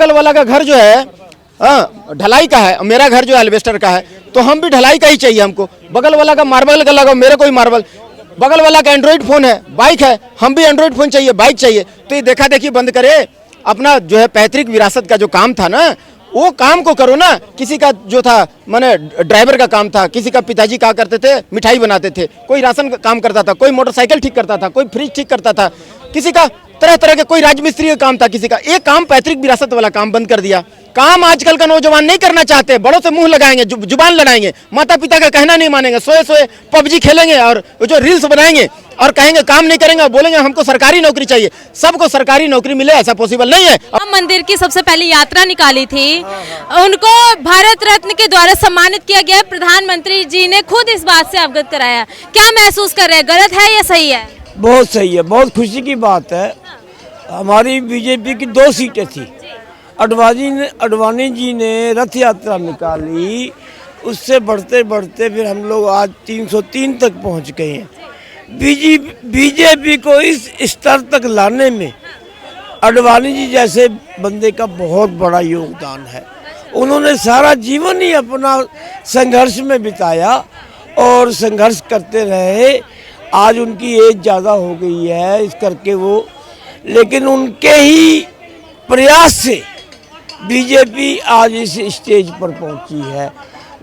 बगल वाला का घर जो है ढलाई का है, मेरा घर जो है एल्वेस्टर का है, तो हम भी ढलाई का ही चाहिए हमको। बगल वाला का मार्बल का लगाओ, मेरे को ही मार्बल। बगल वाला का एंड्रॉइड फोन है, बाइक है, हम भी एंड्रॉइड फोन चाहिए, बाइक चाहिए। तो ये देखा देखी बंद करे, अपना जो है पैतृक विरासत का जो काम था ना, वो काम को करो ना। किसी का जो था माने ड्राइवर का काम था, किसी का पिताजी क्या करते थे, मिठाई बनाते थे, कोई राशन का काम करता था, कोई मोटरसाइकिल ठीक करता था, कोई फ्रिज ठीक करता था, किसी का तरह तरह के, कोई राजमिस्त्री का काम था, किसी का। एक काम पैतृक विरासत वाला काम बंद कर दिया। काम आजकल का नौजवान नहीं करना चाहते, बड़ों से मुंह लगाएंगे, जुबान लड़ाएंगे, माता पिता का कहना नहीं मानेंगे, सोए सोए पबजी खेलेंगे और जो रील्स बनाएंगे और कहेंगे काम नहीं करेंगे, बोलेंगे हमको सरकारी नौकरी चाहिए। सबको सरकारी नौकरी मिले ऐसा पॉसिबल नहीं है। राम मंदिर की सबसे पहली यात्रा निकाली थी, उनको भारत रत्न के द्वारा सम्मानित किया गया। प्रधानमंत्री जी ने खुद इस बात से अवगत कराया। क्या महसूस कर रहे हैं, गलत है या सही है? बहुत सही है, बहुत खुशी की बात है। हमारी बीजेपी की 2 सीटें थी, अडवाणी जी ने रथ यात्रा निकाली, उससे बढ़ते बढ़ते फिर हम लोग आज 303 तक पहुंच गए हैं। बीजेपी को इस स्तर तक लाने में अडवाणी जी जैसे बंदे का बहुत बड़ा योगदान है। उन्होंने सारा जीवन ही अपना संघर्ष में बिताया और संघर्ष करते रहे। आज उनकी एज ज़्यादा हो गई है इस करके वो, लेकिन उनके ही प्रयास से बीजेपी आज इस स्टेज पर पहुंची है।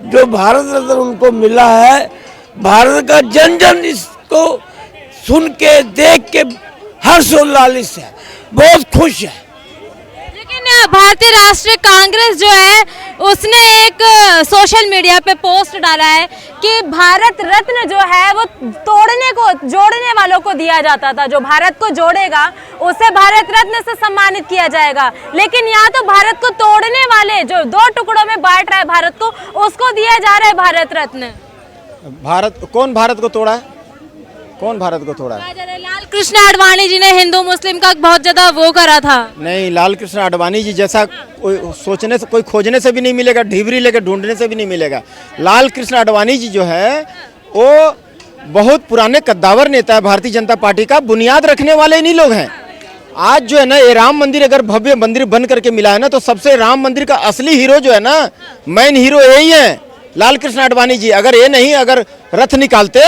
जो भारत रत्न उनको मिला है, भारत का जन जन इसको सुन के देख के हर्षोल्लास है, बहुत खुश है। लेकिन भारतीय राष्ट्रीय कांग्रेस जो है उसने एक सोशल मीडिया पे पोस्ट डाला है कि भारत रत्न जो है वो तोड़ने को, जोड़ने वालों को दिया जाता था। जो भारत को जोड़ेगा उसे भारत रत्न से सम्मानित किया जाएगा। लेकिन यहाँ तो भारत को तोड़ने वाले, जो 2 टुकड़ों में बांट रहा है भारत को, उसको दिया जा रहा है भारत रत्न। कौन भारत को तोड़ा है? कौन भारत को तोड़ा है? लाल कृष्ण आडवाणी जी ने हिंदू मुस्लिम का बहुत ज्यादा वो करा था। नहीं, लाल कृष्ण आडवाणी जी जैसा कोई सोचने से, कोई खोजने से भी नहीं मिलेगा, ढिबरी लेकर ढूंढने से भी नहीं मिलेगा। लाल कृष्ण आडवाणी जी जो है वो बहुत पुराने कद्दावर नेता है, भारतीय जनता पार्टी का बुनियाद रखने वाले इन्हीं लोग हैं। आज जो है ना, ये राम मंदिर अगर भव्य मंदिर बन करके मिला है ना, तो सबसे राम मंदिर का असली हीरो जो है ना, मेन हीरो यही है, लाल कृष्ण आडवाणी जी। अगर ये नहीं, अगर रथ निकालते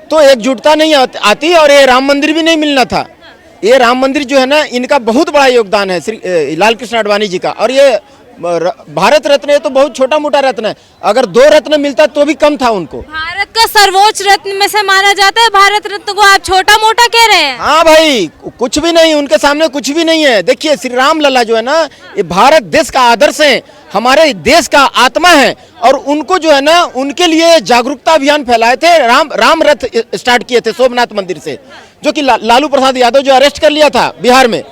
तो एकजुटता नहीं आती और ये राम मंदिर भी नहीं मिलना था। ये राम मंदिर जो है ना, इनका बहुत बड़ा योगदान है श्री लाल कृष्ण आडवाणी जी का। और ये भारत रत्न ये तो बहुत छोटा मोटा रत्न है, अगर 2 रत्न मिलता तो भी कम था उनको। भारत का सर्वोच्च रत्न में से माना जाता है भारत रत्न को, आप छोटा मोटा कह रहे हैं? हाँ भाई, कुछ भी नहीं, उनके सामने कुछ भी नहीं है। देखिए श्री राम लला जो है ना, ये भारत देश का आदर्श है, हमारे देश का आत्मा है। और उनको जो है ना, उनके लिए जागरूकता अभियान फैलाए थे, राम रथ स्टार्ट किए थे सोमनाथ मंदिर से, जो कि लालू प्रसाद यादव जो अरेस्ट कर लिया था बिहार में,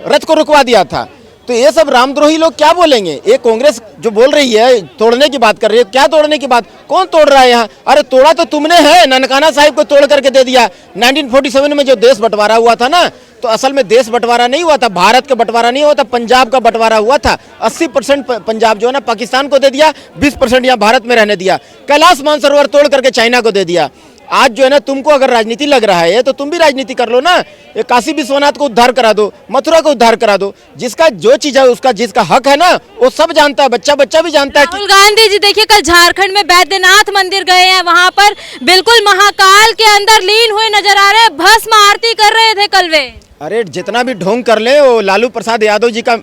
रथ को रुकवा दिया था। तो ये सब रामद्रोही लोग क्या बोलेंगे? ये कांग्रेस जो बोल रही है, तोड़ने की बात कर रही है, क्या तोड़ने की बात? कौन तोड़ रहा है यहाँ? अरे तोड़ा तो तुमने है, ननकाना साहिब को तोड़ करके दे दिया। 1947 में जो देश बंटवारा हुआ था ना, तो असल में देश बंटवारा नहीं हुआ था, भारत का बंटवारा नहीं हुआ था, पंजाब का बंटवारा हुआ था। 80% पंजाब जो है ना पाकिस्तान को दे दिया, 20% यहाँ भारत में रहने दिया। कैलाश मानसरोवर तोड़ करके चाइना को दे दिया। आज जो है ना, तुमको अगर राजनीति लग रहा है तो तुम भी राजनीति कर लो ना। ये काशी विश्वनाथ को उद्धार करा दो, मथुरा को उद्धार करा दो। जिसका जो चीज है उसका, जिसका हक है ना, वो सब जानता है, बच्चा भी जानता है। राहुल गांधी जी देखिए कल झारखंड में बैद्यनाथ मंदिर गए हैं, वहां पर बिल्कुल महाकाल के अंदर लीन हुए नजर आ रहे हैं, भस्म आरती कर रहे थे कल वे। अरे जितना भी ढोंग कर ले, वो लालू प्रसाद यादव जी का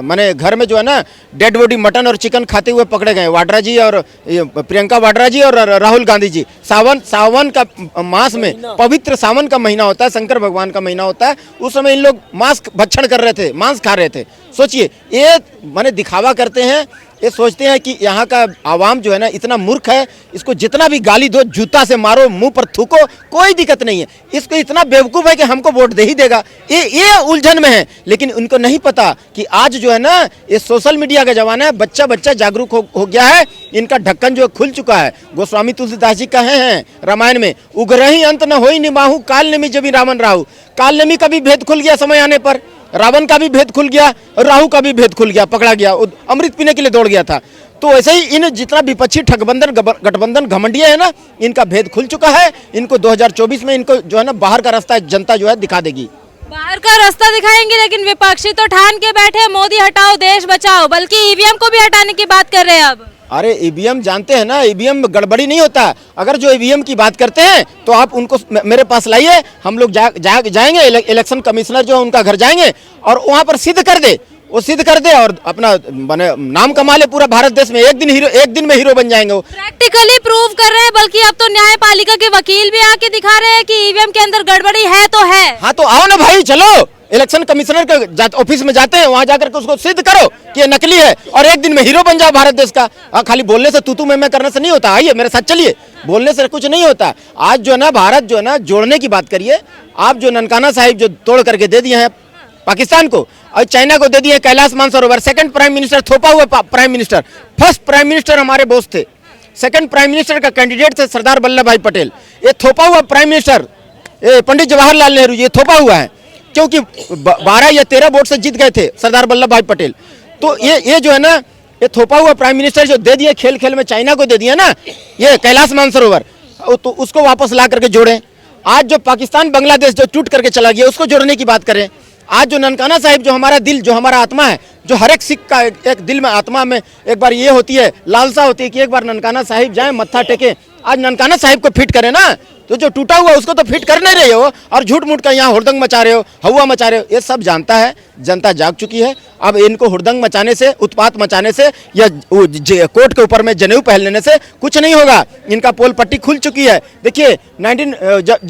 माने घर में जो है ना, डेड बॉडी मटन और चिकन खाते हुए पकड़े गए वाड्रा जी और प्रियंका वाड्रा जी और राहुल गांधी जी। सावन का मास में, पवित्र सावन का महीना होता है, शंकर भगवान का महीना होता है, उस समय इन लोग मांस भक्षण कर रहे थे, मांस खा रहे थे। सोचिए, ये माने दिखावा करते हैं। ये सोचते हैं कि यहाँ का आवाम जो है ना इतना मूर्ख है, इसको जितना भी गाली दो, जूता से मारो, मुंह पर थूको, कोई दिक्कत नहीं है। इसको इतना बेवकूफ़ है कि हमको वोट दे ही देगा, ये उलझन में है। लेकिन उनको नहीं पता कि आज जो है ना, ये सोशल मीडिया का जमाना है, बच्चा जागरूक हो गया है, इनका ढक्कन जो खुल चुका है। गोस्वामी तुलसीदास जी कहे हैं रामायण में, उग्रही अंत न होई निबाहु, काल नेमी जबि रावण राहु। काल नेमी का भी भेद खुल गया समय आने पर, रावण का भी भेद खुल गया, राहु का भी भेद खुल गया, पकड़ा गया, अमृत पीने के लिए दौड़ गया था। तो ऐसे ही इन जितना विपक्षी ठगबंधन गठबंधन घमंडिया है ना, इनका भेद खुल चुका है। इनको 2024 में इनको जो है ना, बाहर का रास्ता जनता जो है दिखा देगी। बाहर का रास्ता दिखाएंगे, लेकिन विपक्षी तो ठान के बैठे मोदी हटाओ देश बचाओ, बल्कि ईवीएम को भी हटाने की बात कर रहे हैं अब। अरे ईवीएम जानते हैं ना, ईवीएम गड़बड़ी नहीं होता। अगर जो ईवीएम की बात करते हैं तो आप उनको मेरे पास लाइए, हम लोग जाएंगे इलेक्शन कमिश्नर जो है उनका घर जाएंगे और वहां पर सिद्ध कर दे, वो सिद्ध कर दे और अपना माने नाम कमा ले पूरा भारत देश में। एक दिन में हीरो बन जाएंगे वो। प्रैक्टिकली प्रूव कर रहे हैं, बल्कि अब तो न्यायपालिका के वकील भी आके दिखा रहे हैं कि ईवीएम के अंदर गड़बड़ी है तो है। हाँ तो आओ ना भाई, चलो इलेक्शन कमिश्नर के ऑफिस में जाते हैं, वहां जाकर के उसको सिद्ध करो कि ये नकली है और एक दिन में हीरो बन जाओ भारत देश का। खाली बोलने से तू मैं करने से नहीं होता। आइए मेरे साथ चलिए, बोलने से कुछ नहीं होता। आज जो है ना भारत जो है ना जोड़ने की बात करिए। आप जो ननकाना साहिब जो तोड़ करके दे दिए हैं पाकिस्तान को और चाइना को दे दिए Kailash Mansarovar. Second prime minister थोपा हुआ prime minister, first prime minister हमारे बोस थे, सेकंड प्राइम मिनिस्टर का कैंडिडेट थे सरदार वल्लभ भाई पटेल। ये थोपा हुआ प्राइम मिनिस्टर पंडित जवाहरलाल नेहरू, ये थोपा हुआ है क्योंकि 12 या 13 वोट से जीत गए थे सरदार वल्लभ भाई पटेल। तो ये जो है ना, ये थोपा हुआ प्राइम मिनिस्टर जो दे दिए खेल खेल में चाइना को दे दिया ना ये कैलाश मानसरोवर, तो उसको वापस ला करके जोड़ें। आज जो पाकिस्तान बांग्लादेश जो टूट करके चला गया उसको जोड़ने की बात करें। आज जो ननकाना साहिब जो हमारा दिल, जो हमारा आत्मा है, जो हर एक सिख का एक दिल में आत्मा में एक बार ये होती है, लालसा होती है कि एक बार ननकाना साहिब जाएं, मत्था टेके। आज ननकाना साहिब को फिट करें ना, तो जो टूटा हुआ उसको तो फिट कर नहीं रहे हो और झूठ मूठ का यहाँ हुड़दंग मचा रहे हो, हवा मचा रहे हो। ये सब जानता है, जनता जाग चुकी है। अब इनको हुड़दंग मचाने से, उत्पात मचाने से या कोर्ट के ऊपर में जनेऊ पहन लेने से कुछ नहीं होगा। इनका पोल पट्टी खुल चुकी है। देखिए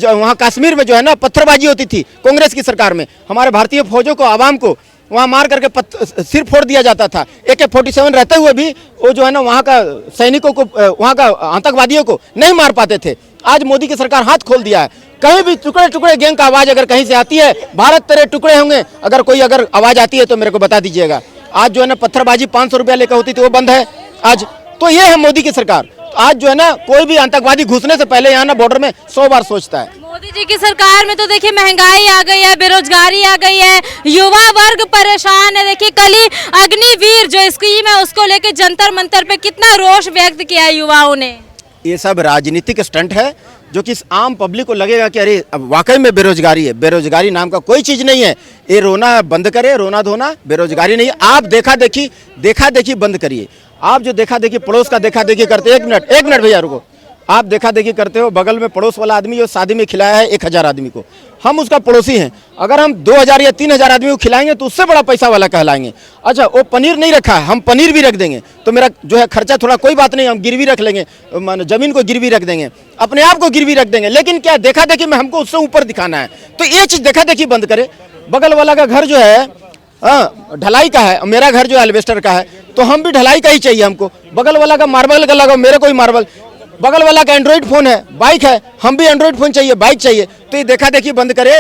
वहाँ कश्मीर में जो है ना पत्थरबाजी होती थी कांग्रेस की सरकार में, हमारे भारतीय फौजों को, आवाम को वहाँ मार करके सिर फोड़ दिया जाता था। AK-47 रहते हुए भी वो जो है ना वहाँ का सैनिकों को, वहाँ का आतंकवादियों को नहीं मार पाते थे। आज मोदी की सरकार हाथ खोल दिया है। कहीं भी टुकड़े टुकड़े गैंग का आवाज अगर कहीं से आती है, भारत तेरे टुकड़े होंगे, अगर आवाज आती है तो मेरे को बता दीजिएगा। आज जो है ना पत्थरबाजी 500 रुपया लेकर होती थी वो बंद है आज। तो ये है मोदी की सरकार। आज जो है ना कोई भी आतंकवादी घुसने से पहले यहाँ ना बॉर्डर में 100 बार सोचता है। मोदी जी की सरकार में तो देखिए महंगाई आ गई है, बेरोजगारी आ गई है, युवा वर्ग परेशान है। देखिए कल ही अग्निवीर जो स्कीम है उसको लेके जंतर मंतर पे कितना रोष व्यक्त किया है युवाओं ने। ये सब राजनीतिक स्टंट है जो कि आम पब्लिक को लगेगा कि अरे अब वाकई में बेरोजगारी है। बेरोजगारी नाम का कोई चीज़ नहीं है। ये रोना बंद करे, रोना धोना बेरोजगारी नहीं है। आप देखा देखी बंद करिए। आप जो देखा देखी पड़ोस का देखा देखी करते, एक मिनट भैया रुको। आप देखा देखी करते हो, बगल में पड़ोस वाला आदमी जो शादी में खिलाया है 1000 आदमी को, हम उसका पड़ोसी हैं। अगर हम 2000 या 3000 आदमी को खिलाएंगे तो उससे बड़ा पैसा वाला कहलाएंगे। अच्छा वो पनीर नहीं रखा है, हम पनीर भी रख देंगे तो मेरा जो है खर्चा थोड़ा कोई बात नहीं, हम गिरवी रख लेंगे, जमीन को गिरवी रख देंगे, अपने आप को गिरवी रख देंगे। लेकिन क्या देखा देखी में हमको उससे ऊपर दिखाना है, तो ये चीज़ देखा देखी बंद करे। बगल वाला का घर जो है ढलाई का है, मेरा घर जो है एल्वेस्टर का है, तो हम भी ढलाई का ही चाहिए हमको। बगल वाला का मार्बल का लगाओ, मेरे को ही मार्बल। बगल वाला का एंड्रॉइड फोन है, बाइक है, हम भी एंड्रॉइड फोन चाहिए, बाइक चाहिए। तो ये देखा देखी बंद करे।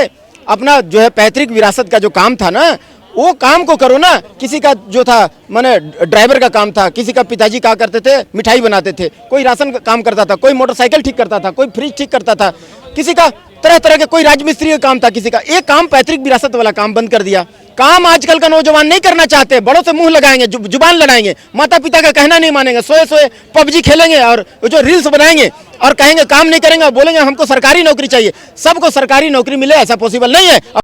अपना जो है पैतृक विरासत का जो काम था ना वो काम को करो ना। किसी का जो था माने ड्राइवर का काम था, किसी का पिताजी क्या करते थे मिठाई बनाते थे, कोई राशन का काम करता था, कोई मोटरसाइकिल ठीक करता था, कोई फ्रिज ठीक करता था, किसी का तरह तरह के कोई राजमिस्त्री का काम था, किसी का। एक काम पैतृक विरासत वाला काम बंद कर दिया। काम आजकल का नौजवान नहीं करना चाहते, बड़ों से मुंह लगाएंगे, जुबान लड़ाएंगे, माता पिता का कहना नहीं मानेंगे, सोए सोए PUBG खेलेंगे और जो रील्स बनाएंगे और कहेंगे काम नहीं करेंगे और बोलेंगे हमको सरकारी नौकरी चाहिए। सबको सरकारी नौकरी मिले ऐसा पॉसिबल नहीं है।